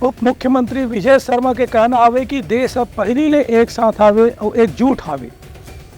उप मुख्यमंत्री विजय शर्मा के कहना आवे कि देश अब पहली ले एक साथ आवे और एकजुट आवे।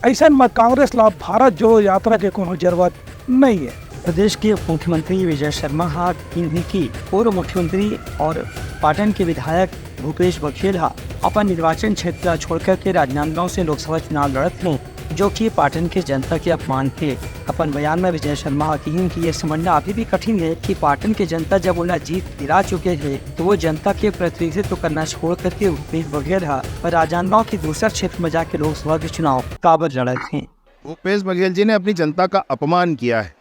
ऐसा में कांग्रेस ला भारत जोड़ो यात्रा के कोनो जरूरत नहीं है। प्रदेश के उप मुख्यमंत्री विजय शर्मा इन्हीं की पूर्व मुख्यमंत्री और पाटन के विधायक भूपेश बघेल अपन निर्वाचन क्षेत्र छोड़कर के राजनांदगांव से लोकसभा चुनाव लड़त हैं, जो कि पाटन के जनता के अपमान थे। अपन बयान में विजय शर्मा की ये समझना अभी भी कठिन है कि पाटन के जनता जब उन्हें जीत दिला चुके हैं तो वो जनता के प्रतिनिधित्व करना छोड़ करके भूपेश बघेल और राजनांदगांव के दूसरा क्षेत्र में जाके लोकसभा के चुनाव काबर लड़त हैं। भूपेश बघेल जी ने अपनी जनता का अपमान किया है।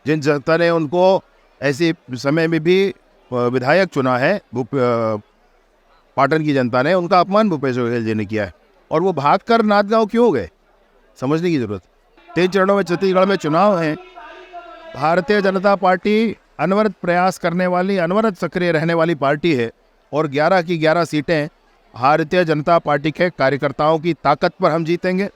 जिन जनता ने उनको ऐसे समय में भी विधायक चुना है, पाटन की जनता ने उनका अपमान भूपेश बघेल जी ने किया है। और वो भागकर नांदगांव क्यों गए, समझने की जरूरत। 3 चरणों में छत्तीसगढ़ में चुनाव हैं। भारतीय जनता पार्टी अनवरत प्रयास करने वाली, अनवरत सक्रिय रहने वाली पार्टी है और 11 की 11 सीटें भारतीय जनता पार्टी के कार्यकर्ताओं की ताकत पर हम जीतेंगे,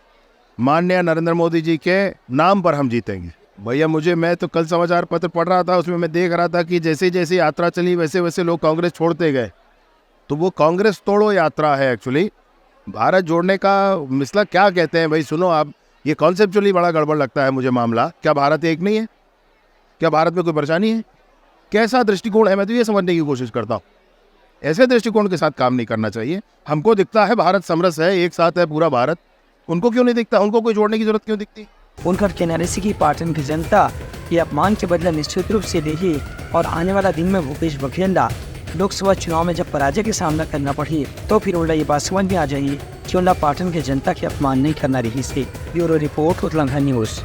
माननीय नरेंद्र मोदी जी के नाम पर हम जीतेंगे। भैया मैं तो कल समाचार पत्र पढ़ रहा था, उसमें मैं देख रहा था कि जैसे जैसे यात्रा चली वैसे वैसे लोग कांग्रेस छोड़ते गए। तो वो कांग्रेस तोड़ो यात्रा है एक्चुअली। भारत जोड़ने का मिसला क्या कहते हैं भाई, सुनो आप, ये कॉन्सेप्चुअली बड़ा गड़बड़ लगता है मुझे मामला। क्या भारत एक नहीं है? क्या भारत में कोई परेशानी है? कैसा दृष्टिकोण है, मैं तो ये समझने की कोशिश करता हूँ। ऐसे दृष्टिकोण के साथ काम नहीं करना चाहिए। हमको दिखता है भारत समरस है, एक साथ है पूरा भारत। उनको क्यों नहीं दिखता? उनको कोई जोड़ने की जरूरत क्यों दिखती? उनका कहना है कि पाटन की जनता ये अपमान के बदला निश्चित रूप से लेगी और आने वाला दिन में भूपेश बघेल लोकसभा चुनाव में जब पराजय का सामना करना पड़ी तो फिर उन्हें ये बात समझ में आ जाएगी कि उन्हें पाटन के जनता के अपमान नहीं करना रही से। ब्यूरो रिपोर्ट, उतलंघा न्यूज़।